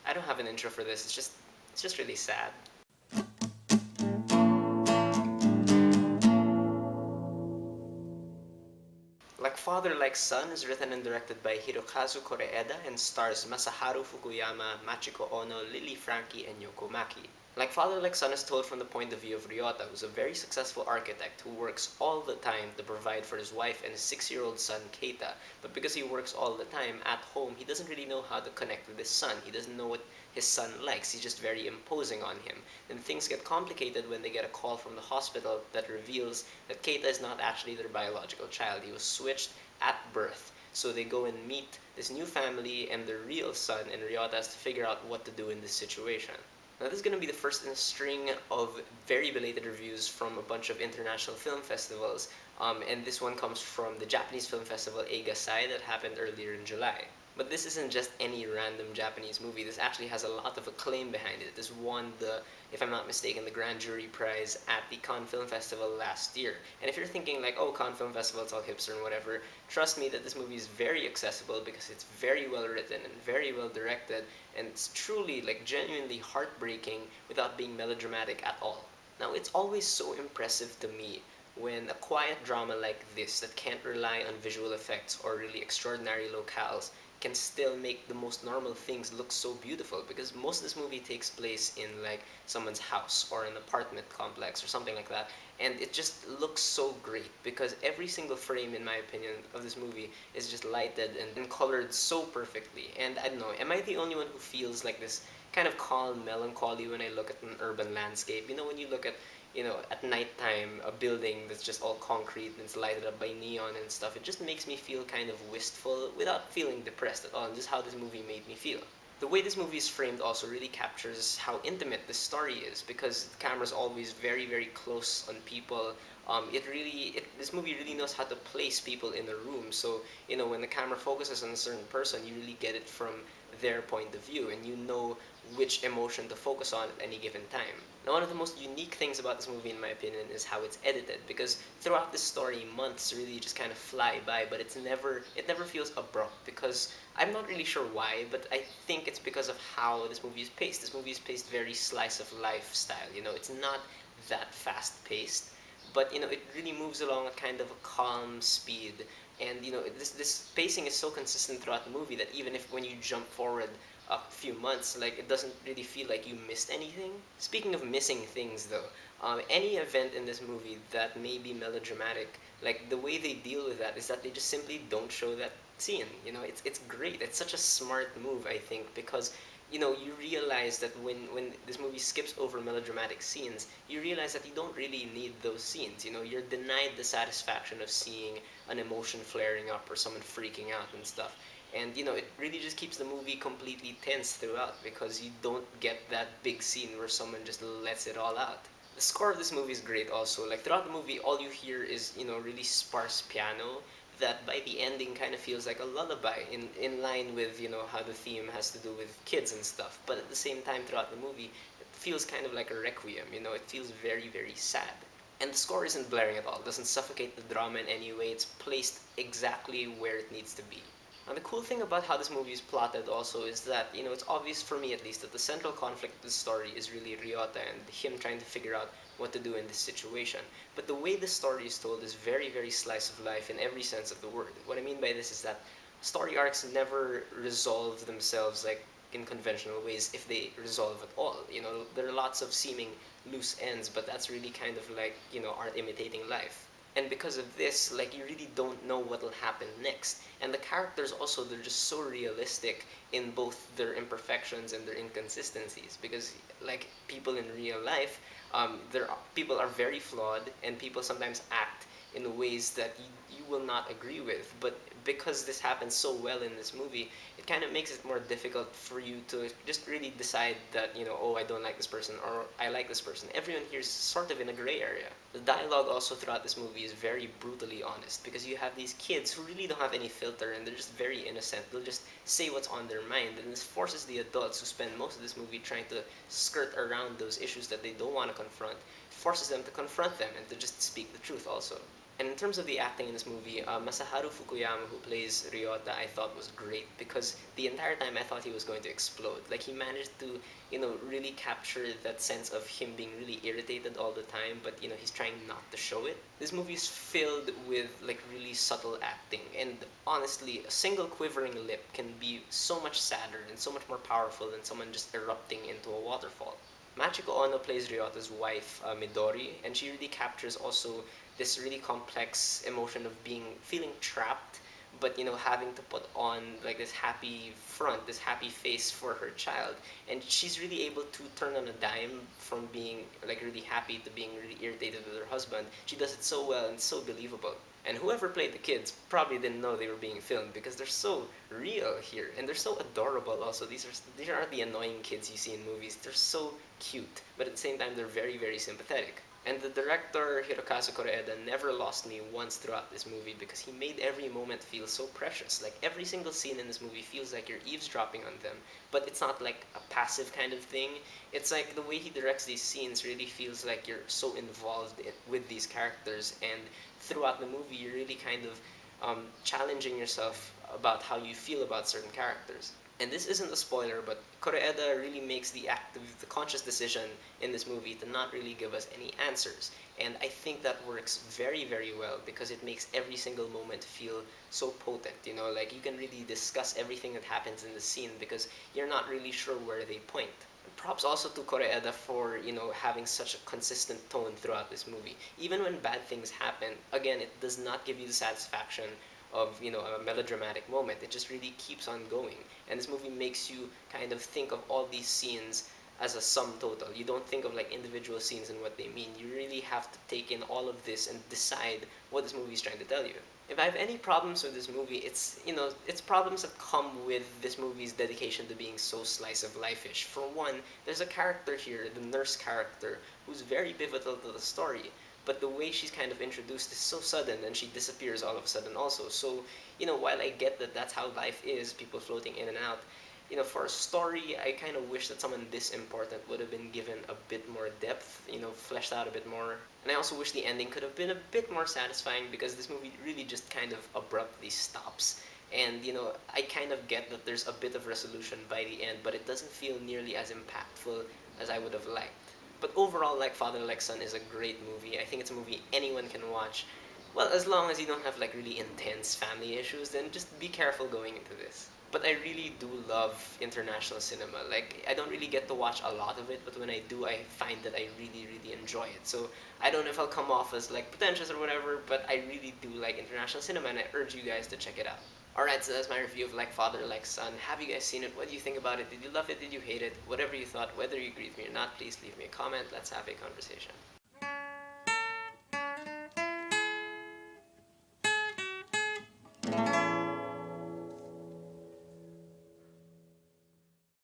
I don't have an intro for this. It's just really sad. Like Father Like Son is written and directed by Hirokazu Koreeda and stars Masaharu Fukuyama, Machiko Ono, Lily Frankie, and Yoko Maki. Like Father Like Son is told from the point of view of Ryota, who's a very successful architect who works all the time to provide for his wife and his 6-year-old son Keita. But because he works all the time at home, he doesn't really know how to connect with his son. He doesn't know what his son likes. He's just very imposing on him. And things get complicated when they get a call from the hospital that reveals that Keita is not actually their biological child. He was switched at birth. So they go and meet this new family and their real son, and Ryota has to figure out what to do in this situation. Now, this is going to be the first in a string of very belated reviews from a bunch of international film festivals, and this one comes from the Japanese film festival Eigasai that happened earlier in July. But this isn't just any random Japanese movie. This actually has a lot of acclaim behind it. This won the, if I'm not mistaken, the Grand Jury Prize at the Cannes Film Festival last year. And if you're thinking like, oh, Cannes Film Festival, it's all hipster and whatever, trust me that this movie is very accessible because it's very well written and very well directed, and it's truly, like, genuinely heartbreaking without being melodramatic at all. Now, it's always so impressive to me when a quiet drama like this that can't rely on visual effects or really extraordinary locales can still make the most normal things look so beautiful, because most of this movie takes place in like someone's house or an apartment complex or something like that, and it just looks so great because every single frame, in my opinion, of this movie is just lighted and colored so perfectly. And I don't know, am I the only one who feels like this kind of calm melancholy when I look at an urban landscape? You know, when you look at, at nighttime, a building that's just all concrete and it's lighted up by neon and stuff, it just makes me feel kind of wistful without feeling depressed at all. And just how this movie made me feel. The way this movie is framed also really captures how intimate this story is, because the camera's always very, very close on people. This movie really knows how to place people in a room. So, when the camera focuses on a certain person, you really get it from their point of view, and you know which emotion to focus on at any given time. Now, one of the most unique things about this movie, in my opinion, is how it's edited, because throughout this story, months really just kind of fly by, but it never feels abrupt, because I'm not really sure why, but I think it's because of how this movie is paced. This movie is paced very slice of life style. It's not that fast paced, but it really moves along at kind of a calm speed. And this pacing is so consistent throughout the movie that even if when you jump forward a few months, like, it doesn't really feel like you missed anything. Speaking of missing things, though, any event in this movie that may be melodramatic, like, the way they deal with that is that they just simply don't show that scene. It's great. It's such a smart move, I think, because you realize that when this movie skips over melodramatic scenes, you realize that you don't really need those scenes. You're denied the satisfaction of seeing an emotion flaring up or someone freaking out and stuff. And it really just keeps the movie completely tense throughout, because you don't get that big scene where someone just lets it all out. The score of this movie is great also. Like, throughout the movie, all you hear is, really sparse piano that by the ending kind of feels like a lullaby, in line with, how the theme has to do with kids and stuff. But at the same time, throughout the movie, it feels kind of like a requiem. It feels very, very sad. And the score isn't blaring at all. It doesn't suffocate the drama in any way. It's placed exactly where it needs to be. Now, the cool thing about how this movie is plotted also is that, it's obvious for me at least that the central conflict of the story is really Ryota and him trying to figure out what to do in this situation. But the way the story is told is very, very slice of life in every sense of the word. What I mean by this is that story arcs never resolve themselves like in conventional ways, if they resolve at all. There are lots of seeming loose ends, but that's really kind of like, art imitating life. And because of this, like, you really don't know what will happen next. And the characters also, they're just so realistic in both their imperfections and their inconsistencies, because like people in real life, people are very flawed, and people sometimes act in ways that you will not agree with. But because this happens so well in this movie, it kind of makes it more difficult for you to just really decide that, oh, I don't like this person or I like this person. Everyone here is sort of in a gray area. The dialogue also throughout this movie is very brutally honest, because you have these kids who really don't have any filter and they're just very innocent. They'll just say what's on their mind, and this forces the adults who spend most of this movie trying to skirt around those issues that they don't want to confront, forces them to confront them and to just speak the truth also. And in terms of the acting in this movie, Masaharu Fukuyama, who plays Ryota, I thought was great because the entire time I thought he was going to explode. Like he managed to, really capture that sense of him being really irritated all the time, but he's trying not to show it. This movie is filled with like really subtle acting, and honestly, a single quivering lip can be so much sadder and so much more powerful than someone just erupting into a waterfall. Machiko Ono plays Ryota's wife, Midori, and she really captures also this really complex emotion of feeling trapped, but having to put on like this happy front, this happy face for her child, and she's really able to turn on a dime from being like really happy to being really irritated with her husband. She does it so well and so believable. And whoever played the kids probably didn't know they were being filmed because they're so real here and they're so adorable. Also, these aren't the annoying kids you see in movies. They're so cute, but at the same time they're very very sympathetic. And the director Hirokazu Koreeda never lost me once throughout this movie because he made every moment feel so precious. Like every single scene in this movie feels like you're eavesdropping on them, but it's not like a passive kind of thing. It's like the way he directs these scenes really feels like you're so involved with these characters, and throughout the movie you're really kind of challenging yourself about how you feel about certain characters. And this isn't a spoiler, but Koreeda really makes the conscious decision in this movie to not really give us any answers. And I think that works very, very well because it makes every single moment feel so potent. Like you can really discuss everything that happens in the scene because you're not really sure where they point. Props also to Koreeda for having such a consistent tone throughout this movie. Even when bad things happen, again, it does not give you the satisfaction of a melodramatic moment. It just really keeps on going, and this movie makes you kind of think of all these scenes as a sum total. You don't think of like individual scenes and what they mean. You really have to take in all of this and decide what this movie is trying to tell you. If I have any problems with this movie, it's problems that come with this movie's dedication to being so slice of life-ish. For one, there's a character here, the nurse character, who's very pivotal to the story. But the way she's kind of introduced is so sudden, and she disappears all of a sudden also. So, while I get that that's how life is, people floating in and out, for a story, I kind of wish that someone this important would have been given a bit more depth, fleshed out a bit more. And I also wish the ending could have been a bit more satisfying because this movie really just kind of abruptly stops. And, I kind of get that there's a bit of resolution by the end, but it doesn't feel nearly as impactful as I would have liked. But overall, Like Father Like Son is a great movie. I think it's a movie anyone can watch. Well, as long as you don't have like really intense family issues, then just be careful going into this. But I really do love international cinema. Like I don't really get to watch a lot of it, but when I do, I find that I really, really enjoy it. So I don't know if I'll come off as like pretentious or whatever, but I really do like international cinema, and I urge you guys to check it out. Alright, so that's my review of Like Father, Like Son. Have you guys seen it? What do you think about it? Did you love it? Did you hate it? Whatever you thought, whether you agree with me or not, please leave me a comment. Let's have a conversation.